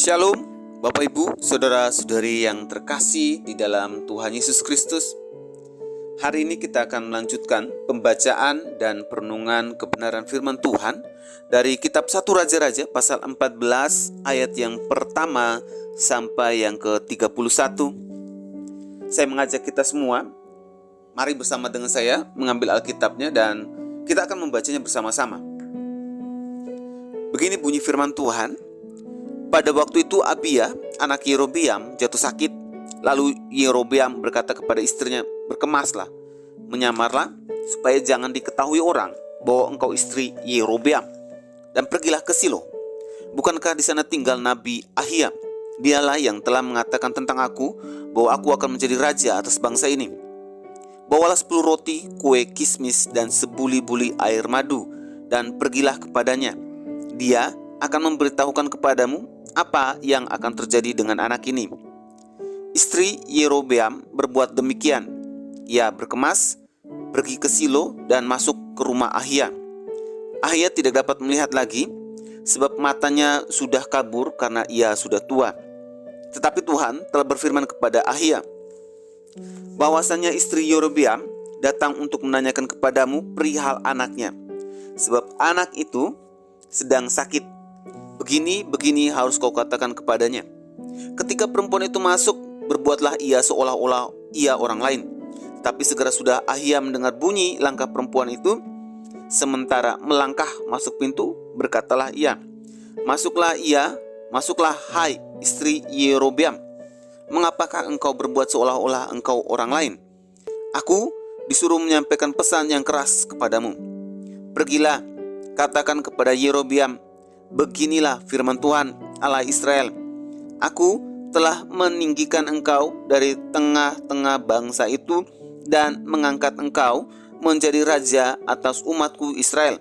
Shalom, Bapak Ibu, Saudara-saudari yang terkasih di dalam Tuhan Yesus Kristus. Hari ini kita akan melanjutkan pembacaan dan perenungan kebenaran firman Tuhan dari kitab 1 Raja-Raja pasal 14 ayat yang pertama sampai yang ke-31. Saya mengajak kita semua, mari bersama dengan saya mengambil Alkitabnya dan kita akan membacanya bersama-sama. Begini bunyi firman Tuhan. Pada waktu itu Abia, anak Yerobeam, jatuh sakit. Lalu Yerobeam berkata kepada istrinya, "Berkemaslah, menyamarlah, supaya jangan diketahui orang bahwa engkau istri Yerobeam. Dan pergilah ke Silo. Bukankah di sana tinggal Nabi Ahia? Dialah yang telah mengatakan tentang aku, bahwa aku akan menjadi raja atas bangsa ini. Bawalah 10 roti, kue kismis, dan sebuli-buli air madu, dan pergilah kepadanya. Dia akan memberitahukan kepadamu apa yang akan terjadi dengan anak ini." Istri Yerobeam berbuat demikian. Ia berkemas, pergi ke Silo dan masuk ke rumah Ahia. Ahia tidak dapat melihat lagi, sebab matanya sudah kabur karena ia sudah tua. Tetapi Tuhan telah berfirman kepada Ahia, bahwasanya istri Yerobeam datang untuk menanyakan kepadamu perihal anaknya, sebab anak itu sedang sakit. Begini harus kau katakan kepadanya. Ketika perempuan itu masuk, berbuatlah ia seolah-olah ia orang lain. Tapi segera sudah Ahia mendengar bunyi langkah perempuan itu, sementara melangkah masuk pintu, berkatalah ia, Masuklah, hai istri Yerobeam. Mengapakah engkau berbuat seolah-olah engkau orang lain? Aku disuruh menyampaikan pesan yang keras kepadamu. Pergilah, katakan kepada Yerobeam, beginilah firman Tuhan Allah Israel. Aku telah meninggikan engkau dari tengah-tengah bangsa itu dan mengangkat engkau menjadi raja atas umatku Israel.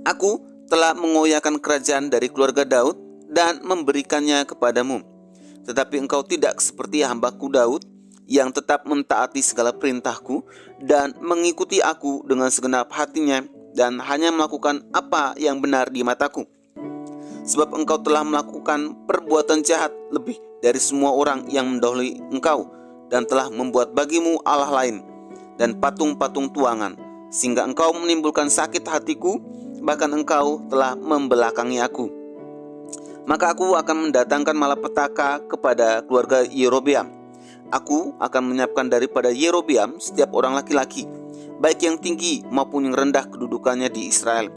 Aku telah mengoyakkan kerajaan dari keluarga Daud dan memberikannya kepadamu. Tetapi engkau tidak seperti hambaku Daud yang tetap mentaati segala perintahku dan mengikuti aku dengan segenap hatinya dan hanya melakukan apa yang benar di mataku. Sebab engkau telah melakukan perbuatan jahat lebih dari semua orang yang mendahului engkau, dan telah membuat bagimu Allah lain dan patung-patung tuangan, sehingga engkau menimbulkan sakit hatiku, bahkan engkau telah membelakangi aku. Maka aku akan mendatangkan malapetaka kepada keluarga Yerobeam. Aku akan menyiapkan daripada Yerobeam setiap orang laki-laki, baik yang tinggi maupun yang rendah kedudukannya di Israel.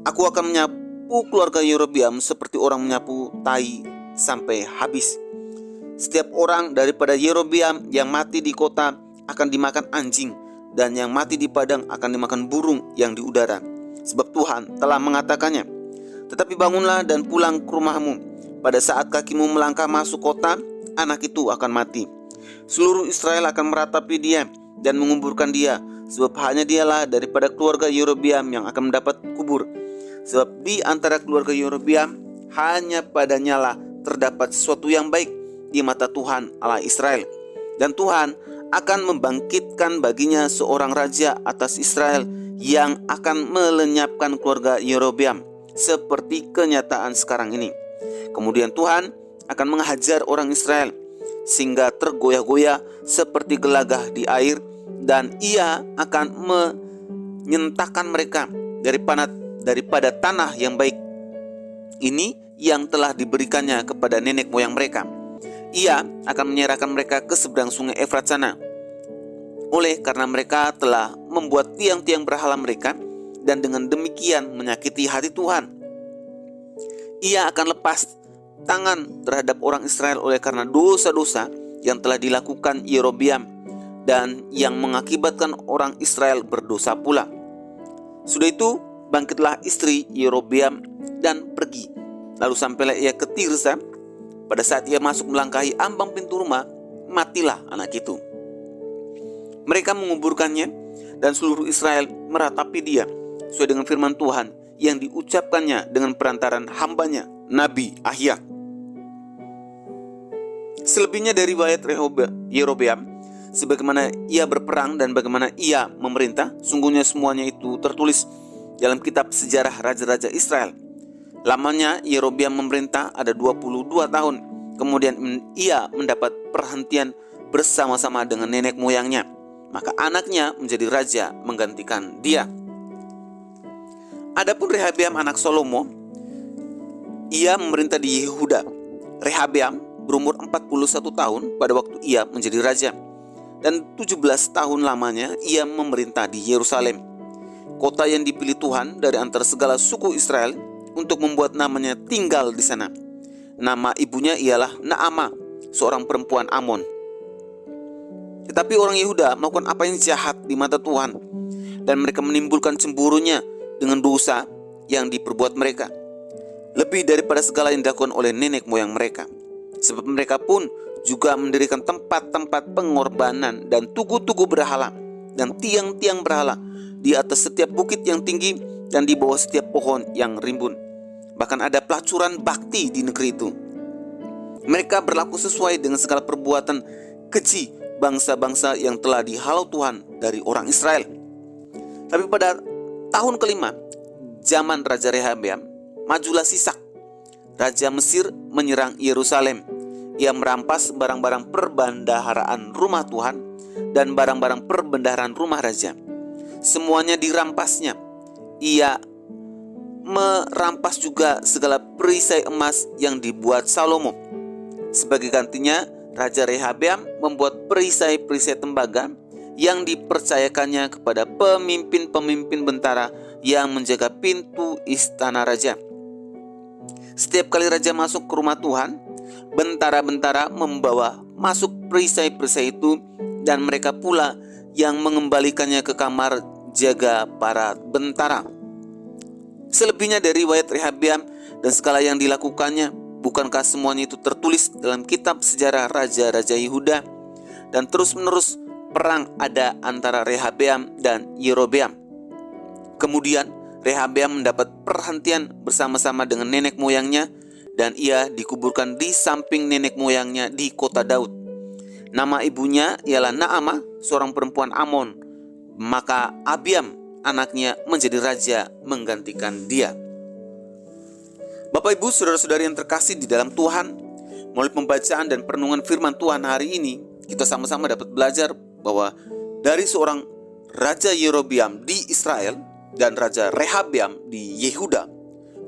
Aku akan menyapu keluarga Yerobeam seperti orang menyapu tai sampai habis. Setiap orang daripada Yerobeam yang mati di kota akan dimakan anjing, dan yang mati di padang akan dimakan burung yang di udara. Sebab Tuhan telah mengatakannya. Tetapi bangunlah dan pulang ke rumahmu. Pada saat kakimu melangkah masuk kota, anak itu akan mati. Seluruh Israel akan meratapi dia dan menguburkan dia, sebab hanya dialah daripada keluarga Yerobeam yang akan mendapat kubur. Sebab di antara keluarga Yerobeam hanya padanya lah terdapat sesuatu yang baik di mata Tuhan Allah Israel. Dan Tuhan akan membangkitkan baginya seorang raja atas Israel yang akan melenyapkan keluarga Yerobeam seperti kenyataan sekarang ini. Kemudian Tuhan akan menghajar orang Israel sehingga tergoyah-goyah seperti gelagah di air, dan ia akan menyentakkan mereka daripada tanah yang baik ini yang telah diberikannya kepada nenek moyang mereka. Ia akan menyerahkan mereka ke seberang sungai Efrat sana. Oleh karena mereka telah membuat tiang-tiang berhala mereka, dan dengan demikian menyakiti hati Tuhan. Ia akan lepas tangan terhadap orang Israel oleh karena dosa-dosa yang telah dilakukan Yerobeam dan yang mengakibatkan orang Israel berdosa pula. Sudah itu bangkitlah istri Yerobeam dan pergi. Lalu sampailah ia ke Tirsa. Pada saat ia masuk melangkahi ambang pintu rumah, matilah anak itu. Mereka menguburkannya, dan seluruh Israel meratapi dia sesuai dengan firman Tuhan yang diucapkannya dengan perantaran hambanya Nabi Ahia. Selebihnya dari riwayat Yerobeam, sebagaimana ia berperang dan bagaimana ia memerintah, sungguhnya semuanya itu tertulis dalam kitab sejarah raja-raja Israel. Lamanya Yerobeam memerintah ada 22 tahun. Kemudian ia mendapat perhentian bersama-sama dengan nenek moyangnya. Maka anaknya menjadi raja menggantikan dia. Adapun Rehabeam anak Salomo, ia memerintah di Yehuda. Rehabeam berumur 41 tahun pada waktu ia menjadi raja. Dan 17 tahun lamanya ia memerintah di Yerusalem, kota yang dipilih Tuhan dari antara segala suku Israel untuk membuat namanya tinggal di sana. Nama ibunya ialah Naamah, seorang perempuan Amon. Tetapi orang Yehuda melakukan apa yang jahat di mata Tuhan, dan mereka menimbulkan cemburunya dengan dosa yang diperbuat mereka, lebih daripada segala yang dilakukan oleh nenek moyang mereka. Sebab mereka pun juga mendirikan tempat-tempat pengorbanan dan tugu-tugu berhala dan tiang-tiang berhala di atas setiap bukit yang tinggi dan di bawah setiap pohon yang rimbun. Bahkan ada pelacuran bakti di negeri itu. Mereka berlaku sesuai dengan segala perbuatan keji bangsa-bangsa yang telah dihalau Tuhan dari orang Israel. Tapi pada tahun kelima zaman Raja Rehabeam, majulah Sisak, Raja Mesir, menyerang Yerusalem. Ia merampas barang-barang perbendaharaan rumah Tuhan dan barang-barang perbendaharaan rumah raja. Semuanya dirampasnya. Ia merampas juga segala perisai emas yang dibuat Salomo. Sebagai gantinya, Raja Rehabeam membuat perisai-perisai tembaga yang dipercayakannya kepada pemimpin-pemimpin bentara yang menjaga pintu istana raja. Setiap kali raja masuk ke rumah Tuhan, bentara-bentara membawa masuk perisai-perisai itu, dan mereka pula yang mengembalikannya ke kamar jaga para bentara. Selebihnya dari riwayat Rehabeam dan segala yang dilakukannya, bukankah semuanya itu tertulis dalam kitab sejarah raja-raja Yehuda? Dan terus-menerus perang ada antara Rehabeam dan Yerobeam. Kemudian Rehabeam mendapat perhentian bersama-sama dengan nenek moyangnya, dan ia dikuburkan di samping nenek moyangnya di kota Daud. Nama ibunya ialah Naamah, seorang perempuan Amon. Maka Abiam anaknya menjadi raja menggantikan dia. Bapak Ibu, saudara-saudari yang terkasih di dalam Tuhan, melalui pembacaan dan perenungan firman Tuhan hari ini, kita sama-sama dapat belajar bahwa dari seorang Raja Yerobeam di Israel dan Raja Rehabeam di Yehuda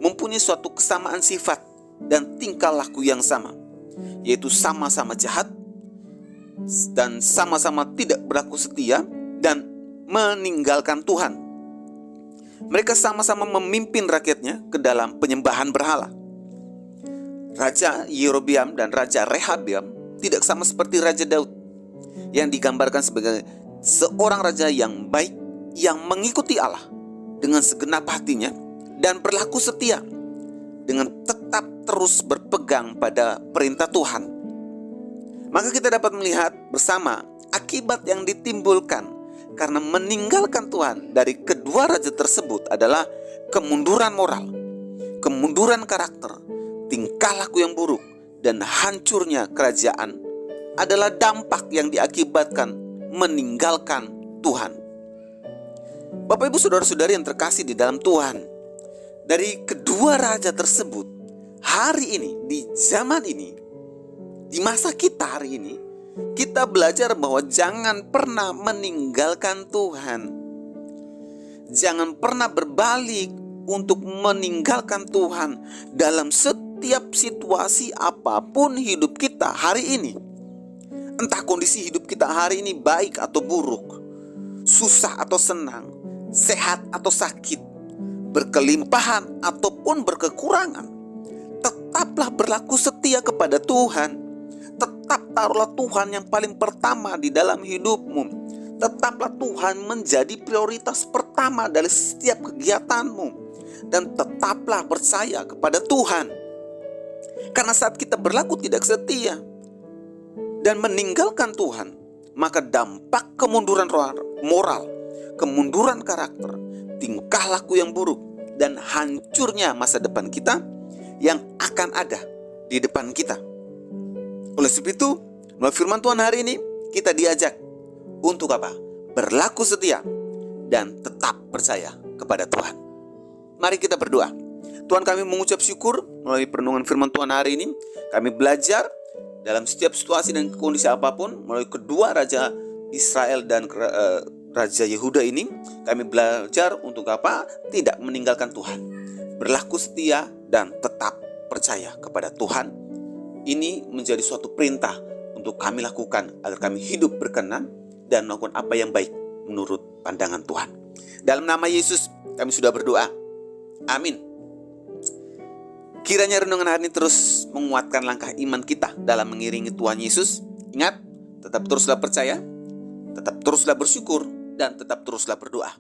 mempunyai suatu kesamaan sifat dan tingkah laku yang sama, yaitu sama-sama jahat dan sama-sama tidak berlaku setia dan meninggalkan Tuhan. Mereka sama-sama memimpin rakyatnya ke dalam penyembahan berhala. Raja Yerobeam dan Raja Rehabeam tidak sama seperti Raja Daud, yang digambarkan sebagai seorang raja yang baik, yang mengikuti Allah dengan segenap hatinya dan berlaku setia dengan tetap terus berpegang pada perintah Tuhan. Maka kita dapat melihat bersama akibat yang ditimbulkan karena meninggalkan Tuhan dari kedua raja tersebut adalah kemunduran moral, kemunduran karakter, tingkah laku yang buruk, dan hancurnya kerajaan adalah dampak yang diakibatkan meninggalkan Tuhan. Bapak Ibu saudara-saudari yang terkasih di dalam Tuhan, dari kedua raja tersebut, hari ini, di zaman ini, di masa kita hari ini, kita belajar bahwa jangan pernah meninggalkan Tuhan. Jangan pernah berbalik untuk meninggalkan Tuhan dalam setiap situasi apapun hidup kita hari ini. Entah kondisi hidup kita hari ini baik atau buruk, susah atau senang, sehat atau sakit, berkelimpahan ataupun berkekurangan, tetaplah berlaku setia kepada Tuhan. Tetap taruhlah Tuhan yang paling pertama di dalam hidupmu. Tetaplah Tuhan menjadi prioritas pertama dari setiap kegiatanmu. Dan tetaplah percaya kepada Tuhan. Karena saat kita berlaku tidak setia dan meninggalkan Tuhan, maka dampak kemunduran moral, kemunduran karakter, tingkah laku yang buruk, dan hancurnya masa depan kita yang akan ada di depan kita. Oleh sebab itu, melalui firman Tuhan hari ini, kita diajak untuk apa? Berlaku setia dan tetap percaya kepada Tuhan. Mari kita berdoa. Tuhan, kami mengucap syukur melalui perenungan firman Tuhan hari ini. Kami belajar dalam setiap situasi dan kondisi apapun melalui kedua raja Israel dan Raja Yehuda ini. Kami belajar untuk apa? Tidak meninggalkan Tuhan, berlaku setia dan tetap percaya kepada Tuhan. Ini menjadi suatu perintah untuk kami lakukan agar kami hidup berkenan dan melakukan apa yang baik menurut pandangan Tuhan. Dalam nama Yesus kami sudah berdoa. Amin. Kiranya renungan hari ini terus menguatkan langkah iman kita dalam mengiringi Tuhan Yesus. Ingat, tetap teruslah percaya, tetap teruslah bersyukur, dan tetap teruslah berdoa.